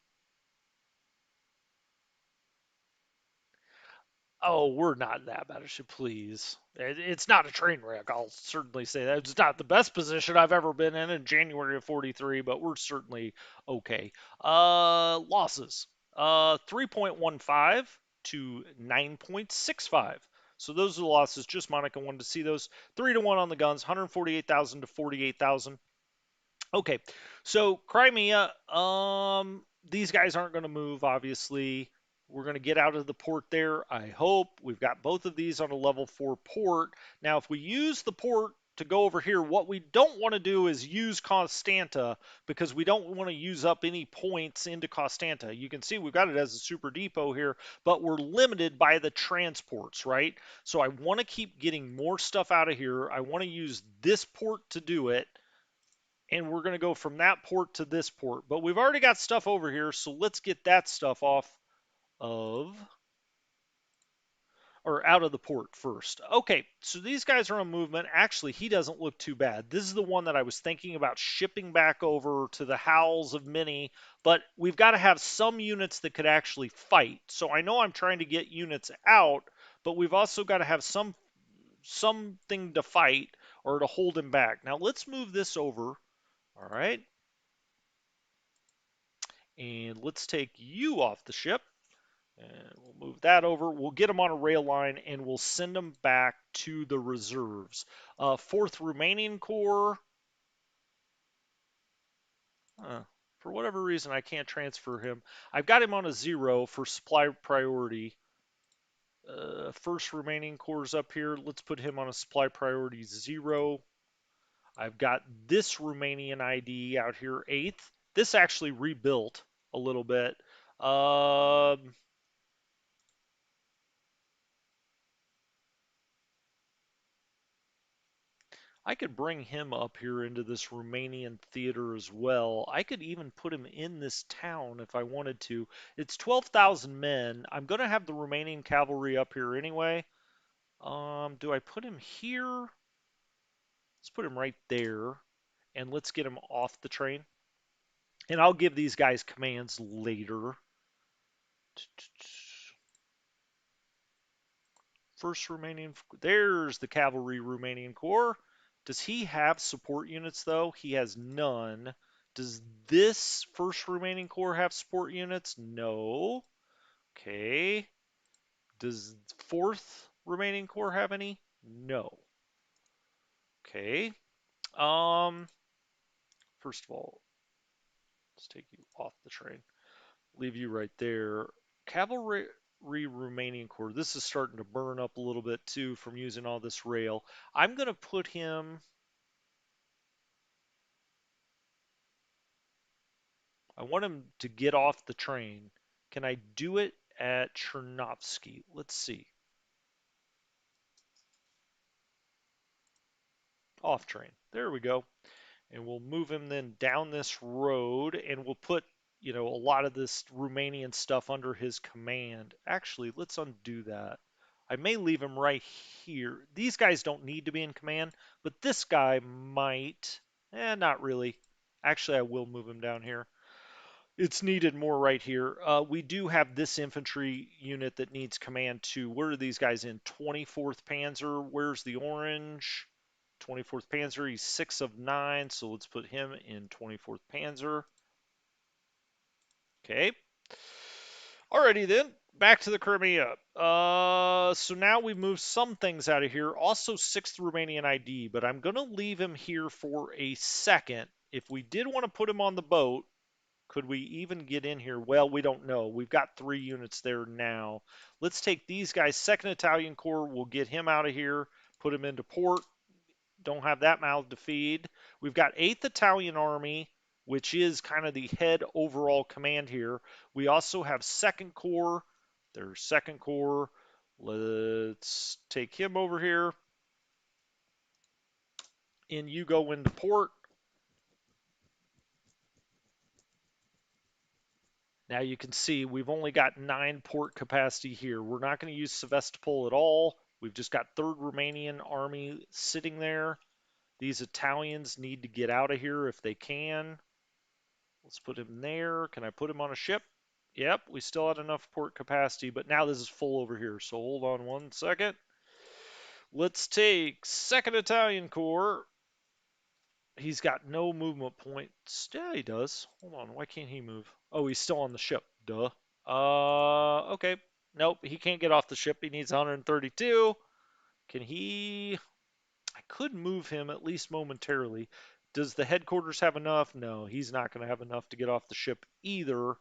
Oh, we're not that bad a ship, please. It's not a train wreck. I'll certainly say that. It's not the best position I've ever been in January of 43, but we're certainly okay. Losses. 3.15 to 9.65. So those are the losses. Just Monica wanted to see those. 3-1 on the guns, 148,000 to 48,000. Okay, so Crimea, these guys aren't going to move, obviously. We're going to get out of the port there, I hope. We've got both of these on a level 4 port. Now, if we use the port to go over here, what we don't want to do is use Constanta because we don't want to use up any points into Constanta. You can see we've got it as a super depot here, but we're limited by the transports, right? So I want to keep getting more stuff out of here. I want to use this port to do it, and we're going to go from that port to this port. But we've already got stuff over here, so let's get that stuff off of, or out of the port first. Okay, so these guys are on movement. Actually, he doesn't look too bad. This is the one that I was thinking about shipping back over to the Howls of Mini, but we've got to have some units that could actually fight. So I know I'm trying to get units out, but we've also got to have something to fight or to hold him back. Now let's move this over. All right. And let's take you off the ship. And we'll move that over. We'll get them on a rail line and we'll send them back to the reserves. 4th Romanian Corps. For whatever reason, I can't transfer him. I've got him on a 0 for supply priority. 1st Romanian Corps up here. Let's put him on a supply priority 0. I've got this Romanian ID out here, 8th. This actually rebuilt a little bit. I could bring him up here into this Romanian theater as well. I could even put him in this town if I wanted to. It's 12,000 men. I'm going to have the Romanian cavalry up here anyway. Do I put him here? Let's put him right there. And let's get him off the train. And I'll give these guys commands later. First Romanian, there's the Cavalry Romanian Corps. Does he have support units though? He has none. Does this First Romanian Corps have support units? No. Okay. Does Fourth Romanian Corps have any? No. Okay. Um, First of all, let's take you off the train. Leave you right there. Cavalry Romanian Corps. This is starting to burn up a little bit too from using all this rail. I'm going to put him. I want him to get off the train. Can I do it at Chernovsky? Let's see. Off train. There we go. And we'll move him then down this road and we'll put, a lot of this Romanian stuff under his command. Actually, let's undo that. I may leave him right here. These guys don't need to be in command, but this guy might. Not really. Actually, I will move him down here. It's needed more right here. We do have this infantry unit that needs command too. Where are these guys in? 24th Panzer. Where's the orange? 24th Panzer. He's 6 of 9, so let's put him in 24th Panzer. Okay. Alrighty then. Back to the Crimea. So now we've moved some things out of here. Also 6th Romanian ID, but I'm going to leave him here for a second. If we did want to put him on the boat, could we even get in here? Well, we don't know. We've got 3 units there now. Let's take these guys. 2nd Italian Corps, we'll get him out of here, put him into port. Don't have that mouth to feed. We've got 8th Italian Army, which is kind of the head overall command here. We also have 2nd Corps. There's 2nd Corps. Let's take him over here. And you go into port. Now you can see we've only got 9 port capacity here. We're not going to use Sevastopol at all. We've just got 3rd Romanian Army sitting there. These Italians need to get out of here if they can. Let's put him there. Can I put him on a ship? Yep, we still had enough port capacity, but now this is full over here. So hold on one second. Let's take 2nd Italian Corps. He's got no movement points. Yeah, he does. Hold on, why can't he move? Oh, he's still on the ship. Duh. Okay. Nope, he can't get off the ship. He needs 132. Can he? I could move him at least momentarily. Does the headquarters have enough? No, he's not going to have enough to get off the ship either.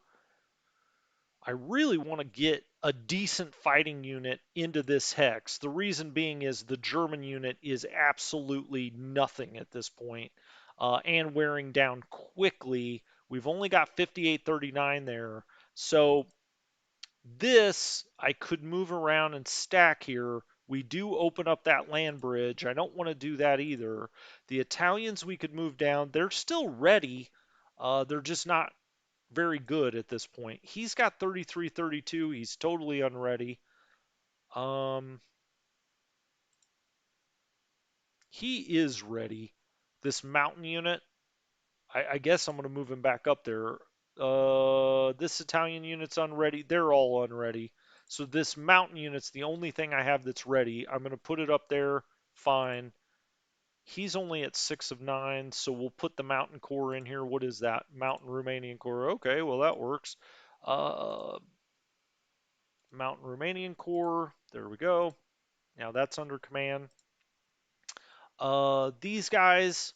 I really want to get a decent fighting unit into this hex. The reason being is the German unit is absolutely nothing at this point, and wearing down quickly. We've only got 5839 there. So this, I could move around and stack here. We do open up that land bridge. I don't want to do that either. The Italians we could move down. They're still ready. They're just not very good at this point. He's got 33-32. He's totally unready. He is ready. This mountain unit, I guess I'm going to move him back up there. This Italian unit's unready. They're all unready. So this mountain unit's the only thing I have that's ready. I'm going to put it up there. Fine. He's only at 6 of 9, so we'll put the mountain corps in here. What is that? Mountain Romanian corps. Okay, well, that works. Uh, Mountain Romanian Corps. There we go. Now that's under command. These guys,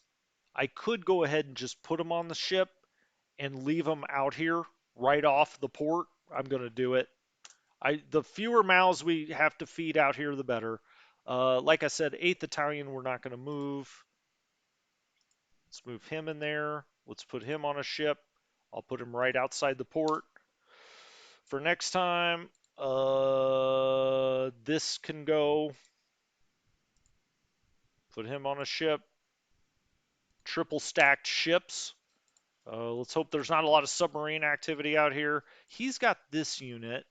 I could go ahead and just put them on the ship and leave them out here right off the port. I'm going to do it. The fewer mouths we have to feed out here, the better. Like I said, 8th Italian, we're not going to move. Let's move him in there. Let's put him on a ship. I'll put him right outside the port. For next time, this can go. Put him on a ship. Triple stacked ships. Let's hope there's not a lot of submarine activity out here. He's got this unit.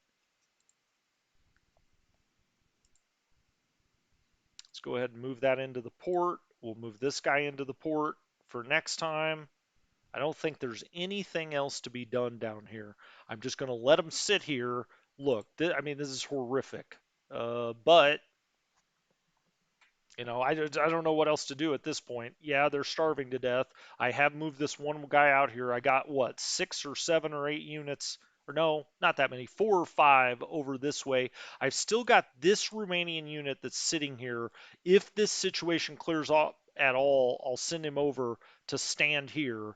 Let's go ahead and move that into the port. We'll move this guy into the port for next time. I don't think there's anything else to be done down here. I'm just going to let them sit here. Look, I mean, this is horrific. But I don't know what else to do at this point. Yeah, they're starving to death. I have moved this one guy out here. I got what, 6 or 7 or 8 units? Or no, not that many, 4 or 5 over this way. I've still got this Romanian unit that's sitting here. If this situation clears up at all, I'll send him over to stand here.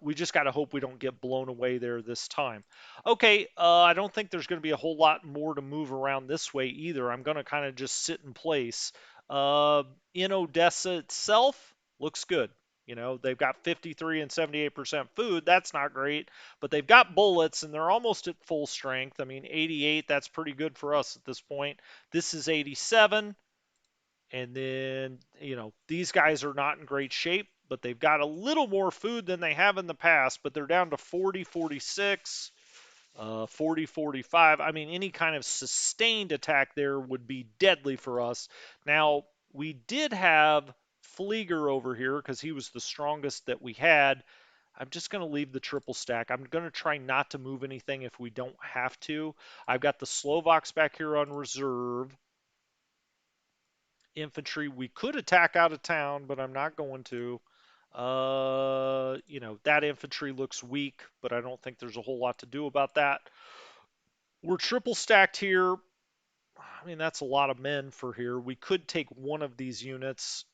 We just got to hope we don't get blown away there this time. Okay, I don't think there's going to be a whole lot more to move around this way either. I'm going to kind of just sit in place. Uh, in Odessa itself, looks good. They've got 53 and 78% food. That's not great, but they've got bullets and they're almost at full strength. I mean, 88, that's pretty good for us at this point. This is 87. And then, these guys are not in great shape, but they've got a little more food than they have in the past, but they're down to 40, 46. 40, 45. I mean, any kind of sustained attack there would be deadly for us. Now, we did have Flieger over here because he was the strongest that we had. I'm just going to leave the triple stack. I'm going to try not to move anything if we don't have to. I've got the Slovaks back here on reserve. Infantry, we could attack out of town, but I'm not going to. That infantry looks weak, but I don't think there's a whole lot to do about that. We're triple stacked here. I mean, that's a lot of men for here. We could take one of these units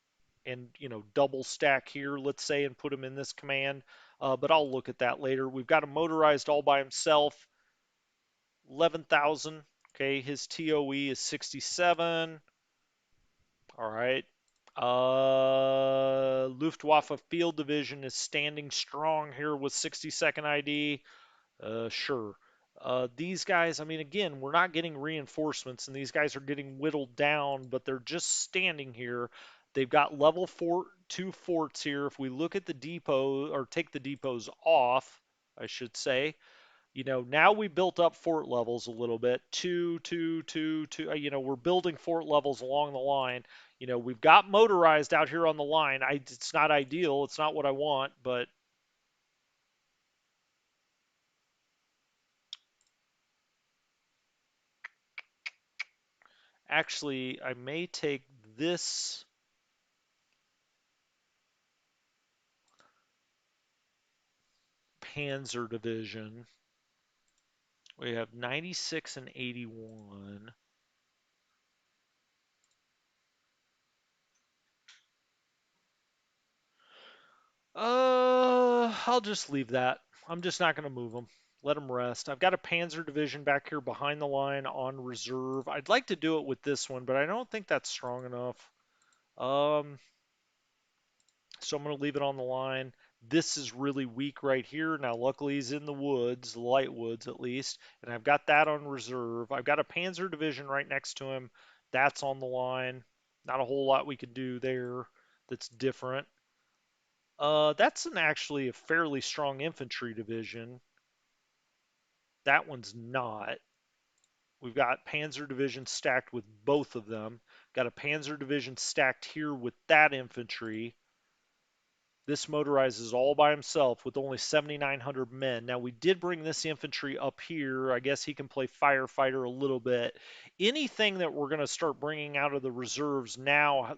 and, double stack here, let's say, and put him in this command. But I'll look at that later. We've got a motorized all by himself, 11,000. Okay, his TOE is 67. All right. Luftwaffe Field Division is standing strong here with 62nd ID. Sure. These guys, I mean, again, we're not getting reinforcements, and these guys are getting whittled down, but they're just standing here. They've got level 2 forts here. If we look at the depot, or take the depots off, I should say, now we built up fort levels a little bit. Two, two, two, two. We're building fort levels along the line. We've got motorized out here on the line. It's not ideal. It's not what I want, but actually, I may take this Panzer division. We have 96 and 81. I'll just leave that. I'm just not going to move them. Let them rest. I've got a Panzer division back here behind the line on reserve. I'd like to do it with this one, but I don't think that's strong enough. Um, so I'm going to leave it on the line. This is really weak right here. Now, luckily, he's in the woods, the light woods at least, and I've got that on reserve. I've got a Panzer division right next to him. That's on the line. Not a whole lot we can do there that's different. That's actually a fairly strong infantry division. That one's not. We've got Panzer division stacked with both of them. Got a Panzer division stacked here with that infantry. This motorizes all by himself with only 7,900 men. Now, we did bring this infantry up here. I guess he can play firefighter a little bit. Anything that we're going to start bringing out of the reserves now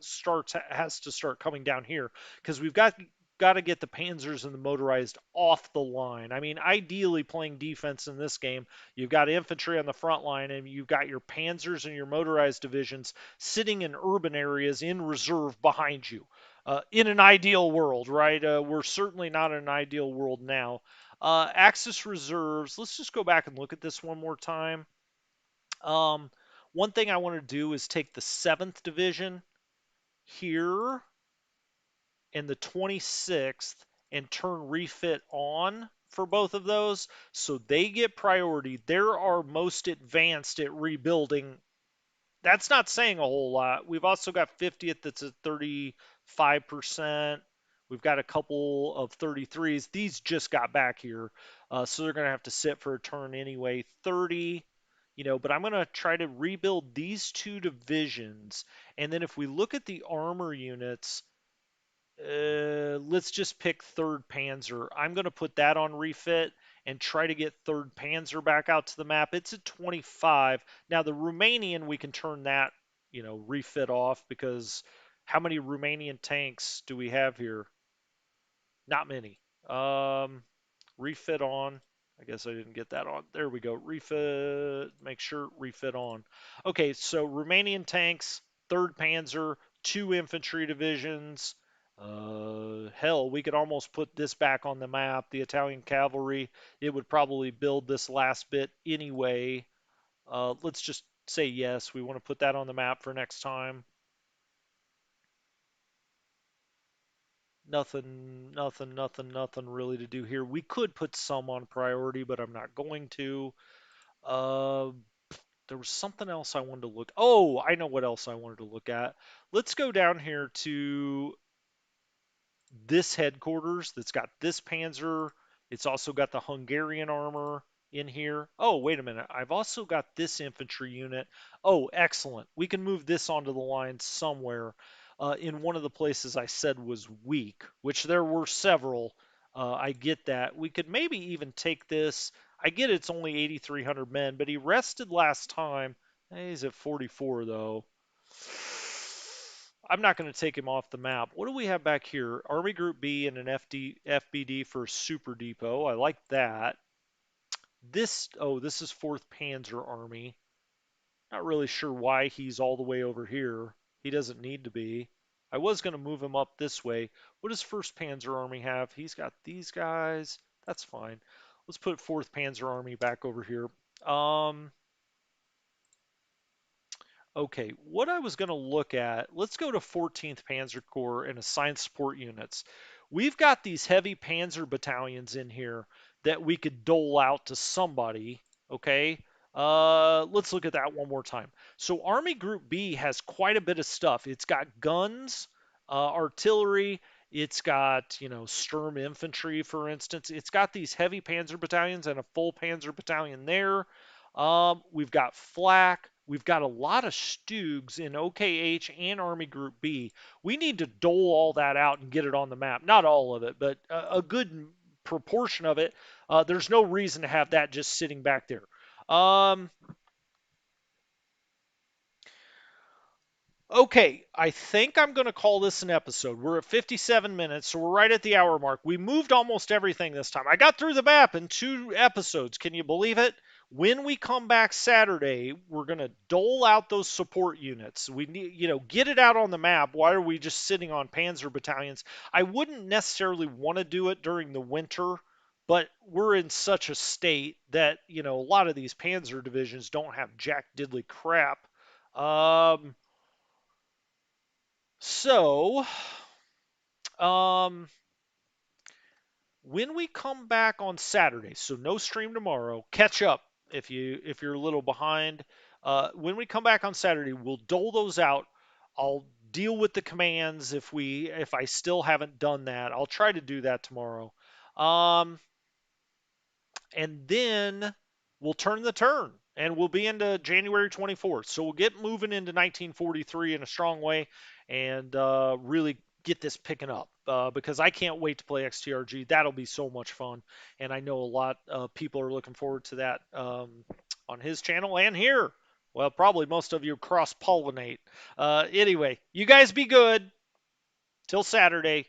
has to start coming down here because we've got to get the panzers and the motorized off the line. I mean, ideally playing defense in this game, you've got infantry on the front line and you've got your panzers and your motorized divisions sitting in urban areas in reserve behind you. In an ideal world, right? We're certainly not in an ideal world now. Axis reserves. Let's just go back and look at this one more time. Um, One thing I want to do is take the 7th Division here and the 26th and turn refit on for both of those so they get priority. They're our most advanced at rebuilding. That's not saying a whole lot. We've also got 50th that's at 35%. We've got a couple of 33s. These just got back here, so they're going to have to sit for a turn anyway. 30, but I'm going to try to rebuild these two divisions. And then if we look at the armor units, Let's just pick third Panzer. I'm going to put that on refit and try to get third Panzer back out to the map. It's at 25. Now the Romanian, we can turn that, refit off because how many Romanian tanks do we have here? Not many. Um, refit on. I guess I didn't get that on. There we go. Refit. Make sure refit on. Okay, so Romanian tanks, third Panzer, two infantry divisions. Hell, we could almost put this back on the map. The Italian cavalry. It would probably build this last bit anyway. Let's just say yes. We want to put that on the map for next time. Nothing really to do here. We could put some on priority, but I'm not going to. Uh, there was something else I wanted to look. Oh, I know what else I wanted to look at. Let's go down here to this headquarters that's got this Panzer. It's also got the Hungarian armor in here. Oh, wait a minute. I've also got this infantry unit. Oh, excellent. We can move this onto the line somewhere in one of the places I said was weak, which there were several. I get that. We could maybe even take this. I get it's only 8,300 men, but he rested last time. He's at 44, though. I'm not going to take him off the map. What do we have back here? Army Group B and an FBD for Super Depot. I like that. This is 4th Panzer Army. Not really sure why he's all the way over here. He doesn't need to be. I was going to move him up this way. What does 1st Panzer Army have? He's got these guys. That's fine. Let's put 4th Panzer Army back over here. Um, Okay, what I was going to look at, let's go to 14th Panzer Corps and assign support units. We've got these heavy panzer battalions in here that we could dole out to somebody, okay? Let's look at that one more time. So Army Group B has quite a bit of stuff. It's got guns, artillery, it's got, Sturm infantry, for instance. It's got these heavy panzer battalions and a full panzer battalion there. We've got flak. We've got a lot of Stugs in OKH and Army Group B. We need to dole all that out and get it on the map. Not all of it, but a good proportion of it. There's no reason to have that just sitting back there. Um, Okay, I think I'm going to call this an episode. We're at 57 minutes, so we're right at the hour mark. We moved almost everything this time. I got through the map in 2 episodes. Can you believe it? When we come back Saturday, we're going to dole out those support units. We need, get it out on the map. Why are we just sitting on panzer battalions? I wouldn't necessarily want to do it during the winter, but we're in such a state that, a lot of these panzer divisions don't have jack diddly crap. Um, so, um, when we come back on Saturday, so no stream tomorrow, catch up if you're a little behind. When we come back on Saturday, we'll dole those out. I'll deal with the commands if I still haven't done that. I'll try to do that tomorrow. Um, and then we'll turn the turn and we'll be into January 24th. So we'll get moving into 1943 in a strong way and really get this picking up because I can't wait to play XTRG. That'll be so much fun. And I know a lot of people are looking forward to that on his channel and here. Well, probably most of you cross pollinate. Anyway, you guys be good. Till Saturday.